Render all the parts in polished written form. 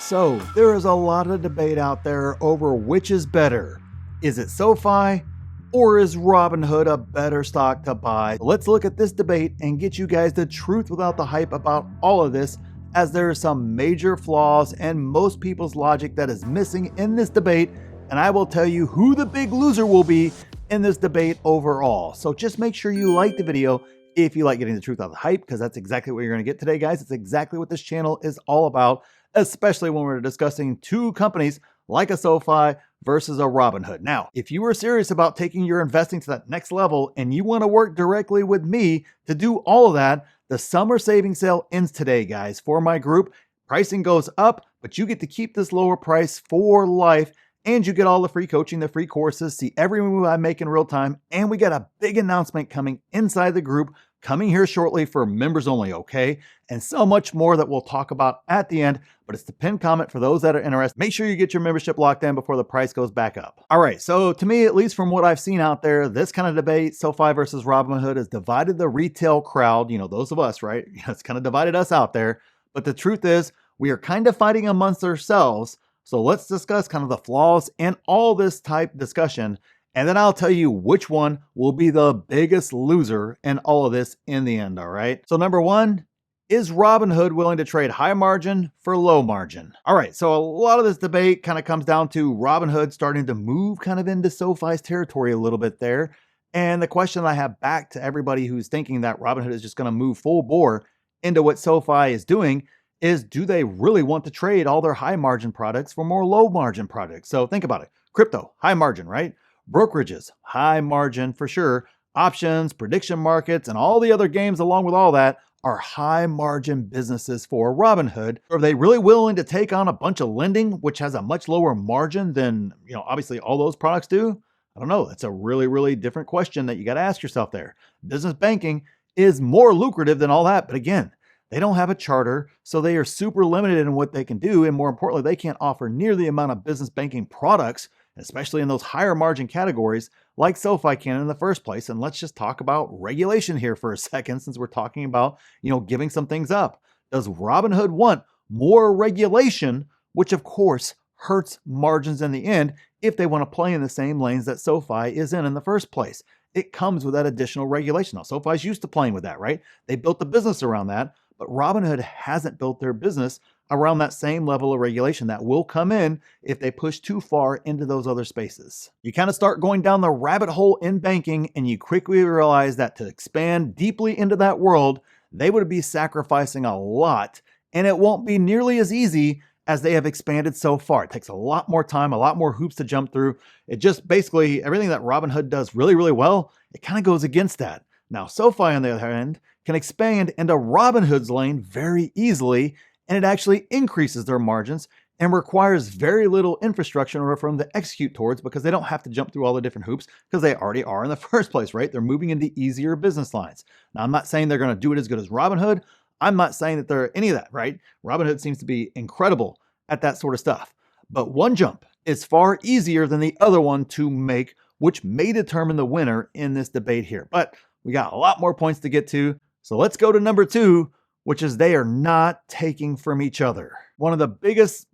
So, there is a lot of debate out there over which is better. Is it SoFi or is Robinhood a better stock to buy? Let's look at this debate and get you guys the truth without the hype about all of this, as there are some major flaws and most people's logic that is missing in this debate, and I will tell you who the big loser will be in this debate overall. So just make sure you like the video if you like getting the truth out of the hype, because that's exactly what you're going to get today, guys. It's exactly what this channel is all about, especially when we're discussing two companies like a SoFi versus a Robinhood. Now, if you are serious about taking your investing to that next level and you want to work directly with me to do all of that, the summer savings sale ends today, guys. For my group, pricing goes up, but you get to keep this lower price for life, and you get all the free coaching, the free courses, see every move I make in real time, and we got a big announcement coming inside the group coming here shortly for members only, okay? And so much more that we'll talk about at the end, but it's the pinned comment for those that are interested. Make sure you get your membership locked in before the price goes back up. All right, so to me, at least from what I've seen out there, this kind of debate, SoFi versus Robinhood, has divided the retail crowd, those of us, right? It's kind of divided us out there. But the truth is, we are kind of fighting amongst ourselves. So let's discuss kind of the flaws in all this type discussion, and then I'll tell you which one will be the biggest loser in all of this in the end, all right? So number one, is Robinhood willing to trade high margin for low margin? All right, so a lot of this debate kind of comes down to Robinhood starting to move kind of into SoFi's territory a little bit there. And the question I have back to everybody who's thinking that Robinhood is just going to move full bore into what SoFi is doing is, do they really want to trade all their high margin products for more low margin products? So think about it. Crypto, high margin, right? Brokerages, high margin for sure. Options, prediction markets, and all the other games along with all that are high margin businesses for Robinhood. Are they really willing to take on a bunch of lending, which has a much lower margin than, obviously all those products do? I don't know. That's a really, really different question that you got to ask yourself there. Business banking is more lucrative than all that. But again, they don't have a charter, so they are super limited in what they can do. And more importantly, they can't offer near the amount of business banking products, especially in those higher margin categories like SoFi can in the first place. And let's just talk about regulation here for a second, since we're talking about, giving some things up. Does Robinhood want more regulation, which of course hurts margins in the end if they want to play in the same lanes that SoFi is in the first place? It comes with that additional regulation. Now, SoFi's used to playing with that, right? They built the business around that, but Robinhood hasn't built their business around that same level of regulation that will come in if they push too far into those other spaces. You kind of start going down the rabbit hole in banking, and you quickly realize that to expand deeply into that world, they would be sacrificing a lot, and it won't be nearly as easy as they have expanded so far. It takes a lot more time, a lot more hoops to jump through. It just basically, everything that Robinhood does really, really well, it kind of goes against that. Now, SoFi, on the other hand, can expand into Robinhood's lane very easily, and it actually increases their margins and requires very little infrastructure in order for them to execute towards, because they don't have to jump through all the different hoops because they already are in the first place, right? They're moving into easier business lines. Now, I'm not saying they're going to do it as good as Robinhood. I'm not saying that they're any of that, right? Robinhood seems to be incredible at that sort of stuff. But one jump is far easier than the other one to make, which may determine the winner in this debate here. But we got a lot more points to get to. So let's go to number two, which is they are not taking from each other. One of the biggest,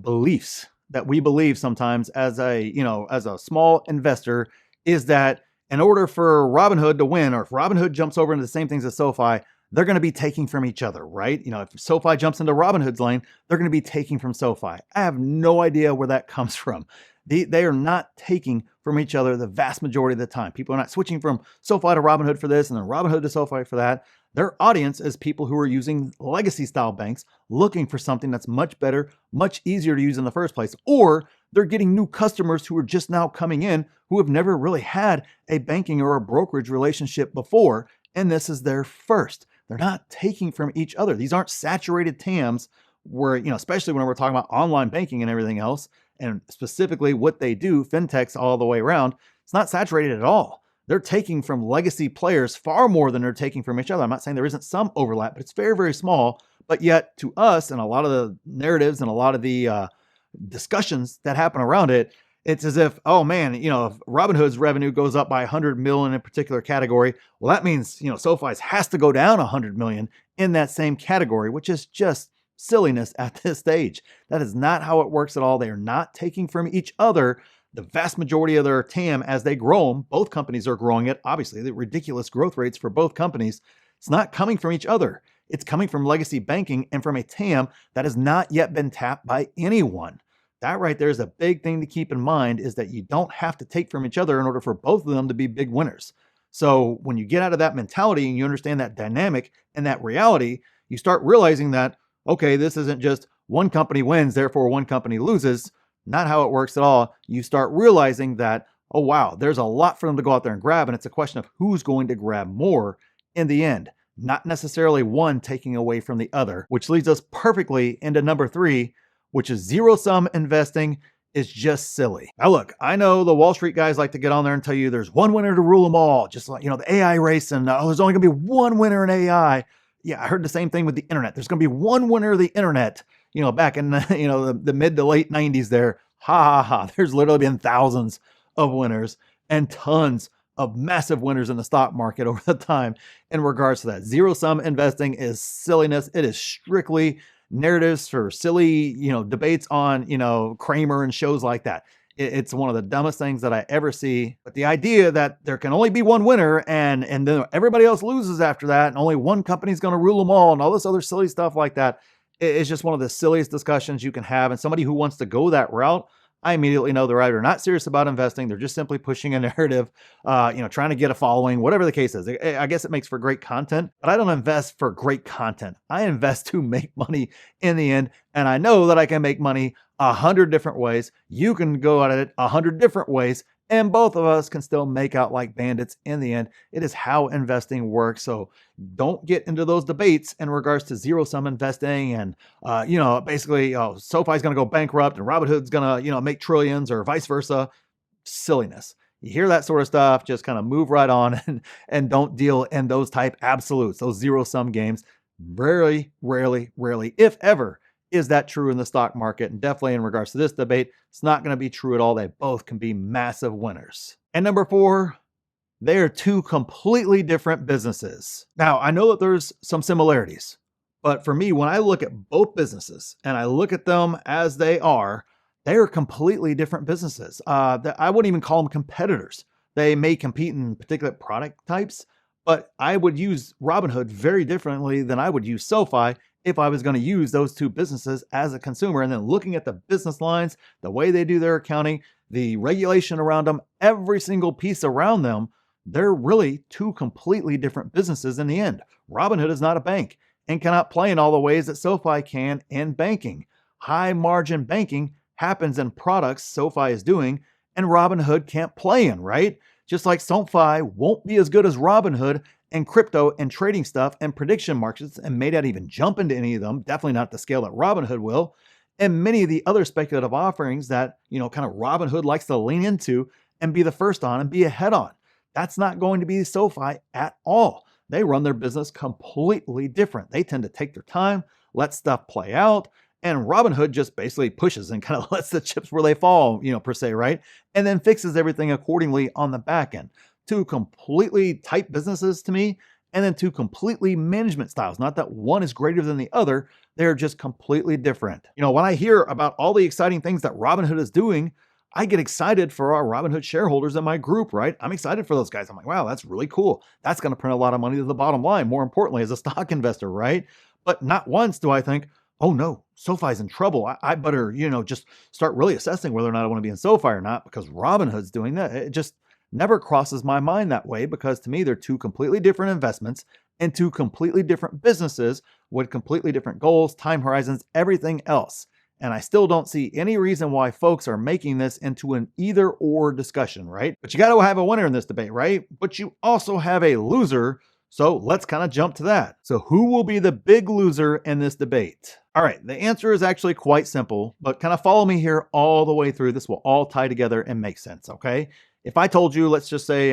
beliefs that we believe sometimes as a small investor is that in order for Robinhood to win, or if Robinhood jumps over into the same things as SoFi, they're going to be taking from each other, right? If SoFi jumps into Robinhood's lane, they're going to be taking from SoFi. I have no idea where that comes from. They are not taking from each other the vast majority of the time. People are not switching from SoFi to Robinhood for this and then Robinhood to SoFi for that. Their audience is people who are using legacy style banks, looking for something that's much better, much easier to use in the first place. Or they're getting new customers who are just now coming in, who have never really had a banking or a brokerage relationship before, and this is their first. They're not taking from each other. These aren't saturated TAMs where, especially when we're talking about online banking and everything else, and specifically what they do, fintechs all the way around, it's not saturated at all. They're taking from legacy players far more than they're taking from each other. I'm not saying there isn't some overlap, but it's very, very small. But yet to us, and a lot of the narratives and a lot of the discussions that happen around it, it's as if, oh man, if Robinhood's revenue goes up by 100 million in a particular category, well, that means, SoFi's has to go down 100 million in that same category, which is just silliness at this stage. That is not how it works at all. They are not taking from each other the vast majority of their TAM as they grow them. Both companies are growing it. Obviously, the ridiculous growth rates for both companies. It's not coming from each other. It's coming from legacy banking and from a TAM that has not yet been tapped by anyone. That right there is a big thing to keep in mind, is that you don't have to take from each other in order for both of them to be big winners. So when you get out of that mentality and you understand that dynamic and that reality, you start realizing that, okay, this isn't just one company wins, therefore one company loses. Not how it works at all. You start realizing that, oh wow, there's a lot for them to go out there and grab, and it's a question of who's going to grab more in the end, not necessarily one taking away from the other, which leads us perfectly into number 3, which is zero-sum investing is just silly. Now look, I know the Wall Street guys like to get on there and tell you there's one winner to rule them all, just like, the AI race, and there's only gonna be one winner in AI. Yeah, I heard the same thing with the internet. There's gonna be one winner of the internet, back in the mid to late 90s there. Ha ha ha. There's literally been thousands of winners and tons of massive winners in the stock market over the time in regards to that. Zero-sum investing is silliness. It is strictly narratives for silly, debates on, Kramer and shows like that. It's one of the dumbest things that I ever see. But the idea that there can only be one winner and then everybody else loses after that, and only one company's going to rule them all, and all this other silly stuff like that, it's just one of the silliest discussions you can have. And somebody who wants to go that route, I immediately know they're either not serious about investing, they're just simply pushing a narrative, trying to get a following, whatever the case is. I guess it makes for great content, but I don't invest for great content. I invest to make money in the end, and I know that I can make money 100 different ways. You can go at it 100 different ways, and both of us can still make out like bandits in the end. It is how investing works. So don't get into those debates in regards to zero-sum investing and, basically, SoFi's going to go bankrupt and Robinhood's going to, make trillions, or vice versa. Silliness. You hear that sort of stuff, just kind of move right on and don't deal in those type absolutes, those zero-sum games. Rarely, if ever, is that true in the stock market. And definitely in regards to this debate, it's not going to be true at all. They both can be massive winners. And number 4, they are two completely different businesses. Now, I know that there's some similarities, but for me, when I look at both businesses and I look at them as they are completely different businesses. I wouldn't even call them competitors. They may compete in particular product types, but I would use Robinhood very differently than I would use SoFi if I was going to use those two businesses as a consumer. And then looking at the business lines, the way they do their accounting, the regulation around them, every single piece around them, they're really two completely different businesses in the end. Robinhood is not a bank and cannot play in all the ways that SoFi can in banking. High margin banking happens in products SoFi is doing and Robinhood can't play in, right? Just like SoFi won't be as good as Robinhood and crypto and trading stuff and prediction markets, and may not even jump into any of them, definitely not the scale that Robinhood will, and many of the other speculative offerings that, kind of Robinhood likes to lean into and be the first on and be ahead on. That's not going to be SoFi at all. They run their business completely different. They tend to take their time, let stuff play out, and Robinhood just basically pushes and kind of lets the chips where they fall, per se, right? And then fixes everything accordingly on the back end. Two completely type businesses to me, and then two completely management styles. Not that one is greater than the other, they're just completely different. When I hear about all the exciting things that Robinhood is doing, I get excited for our Robinhood shareholders in my group, right? I'm excited for those guys. I'm like, wow, that's really cool. That's going to print a lot of money to the bottom line, more importantly, as a stock investor, right? But not once do I think, oh no, SoFi's in trouble. I better, just start really assessing whether or not I want to be in SoFi or not because Robinhood's doing that. It just never crosses my mind that way, because to me, they're two completely different investments and two completely different businesses with completely different goals, time horizons, everything else. And I still don't see any reason why folks are making this into an either or discussion, right? But you got to have a winner in this debate, right? But you also have a loser. So let's kind of jump to that. So who will be the big loser in this debate? All right, the answer is actually quite simple, but kind of follow me here all the way through. This will all tie together and make sense, okay? If I told you, let's just say,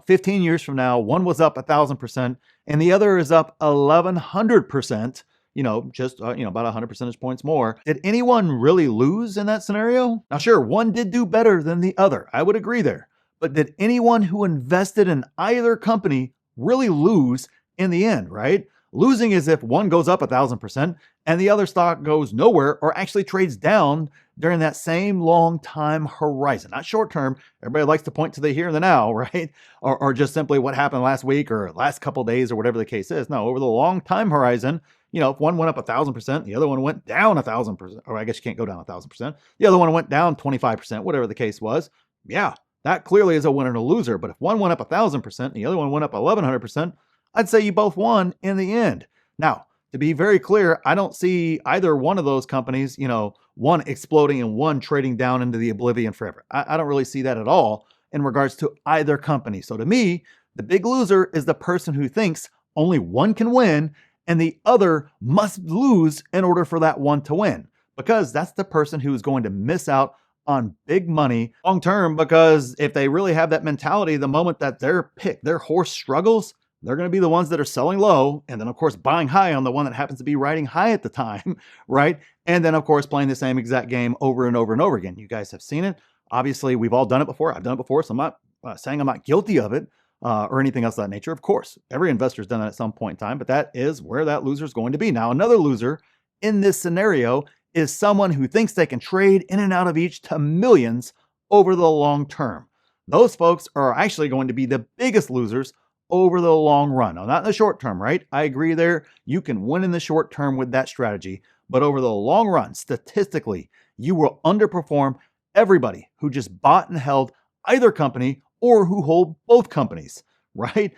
15 years from now, one was up 1,000% and the other is up 1,100%, about 100 percentage points more. Did anyone really lose in that scenario? Now, sure, one did do better than the other. I would agree there. But did anyone who invested in either company really lose in the end, right? Losing is if one goes up 1,000% and the other stock goes nowhere or actually trades down during that same long time horizon. Not short term. Everybody likes to point to the here and the now, right? Or just simply what happened last week or last couple days or whatever the case is. No, over the long time horizon, you know, if one went up 1,000%, the other one went down 1,000%, or I guess you can't go down 1,000%. The other one went down 25%, whatever the case was. Yeah, that clearly is a winner and a loser. But if one went up 1,000% and the other one went up 1,100%, I'd say you both won in the end. Now, to be very clear, I don't see either one of those companies, you know, one exploding and one trading down into the oblivion forever. I don't really see that at all in regards to either company. So to me, the big loser is the person who thinks only one can win and the other must lose in order for that one to win, because that's the person who is going to miss out on big money long term. Because if they really have that mentality, the moment that their horse struggles, they're going to be the ones that are selling low and then of course buying high on the one that happens to be riding high at the time, right? And then of course playing the same exact game over and over and over again. You guys have seen it. Obviously, we've all done it before. I've done it before, so I'm not saying I'm not guilty of it or anything else of that nature. Of course, every investor's done that at some point in time, but that is where that loser is going to be. Now, another loser in this scenario is someone who thinks they can trade in and out of each to millions over the long term. Those folks are actually going to be the biggest losers over the long run. Now, not in the short term, right? I agree there. You can win in the short term with that strategy, but over the long run, statistically, you will underperform everybody who just bought and held either company or who hold both companies, right?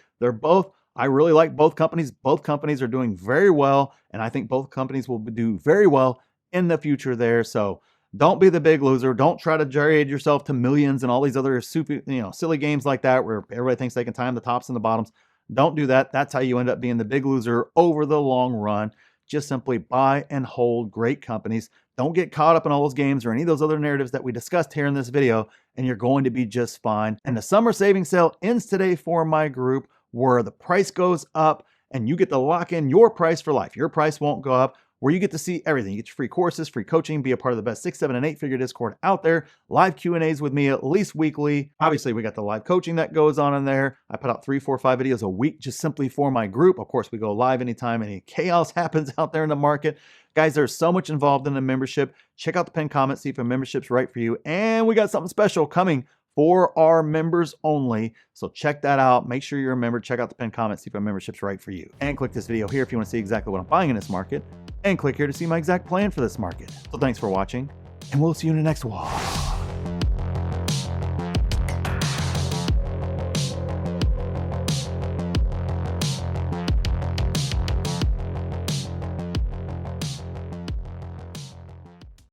I really like both companies. Both companies are doing very well, and I think both companies will do very well in the future there. So don't be the big loser. Don't try to trade yourself to millions and all these other silly games like that where everybody thinks they can time the tops and the bottoms. Don't do that. That's how you end up being the big loser over the long run. Just simply buy and hold great companies. Don't get caught up in all those games or any of those other narratives that we discussed here in this video, and you're going to be just fine. And the summer savings sale ends today for my group, where the price goes up and you get to lock in your price for life. Your price won't go up, where you get to see everything. You get your free courses, free coaching, be a part of the best 6, 7, and 8-figure Discord out there, live Q&As with me at least weekly. Obviously, we got the live coaching that goes on in there. I put out 3, 4, 5 videos a week just simply for my group. Of course, we go live anytime any chaos happens out there in the market. Guys, there's so much involved in the membership. Check out the pinned comment, see if a membership's right for you. And we got something special coming for our members only. So check that out. Make sure you're a member. Check out the pinned comment, see if a membership's right for you. And click this video here if you want to see exactly what I'm buying in this market. And click here to see my exact plan for this market. So thanks for watching, and we'll see you in the next one.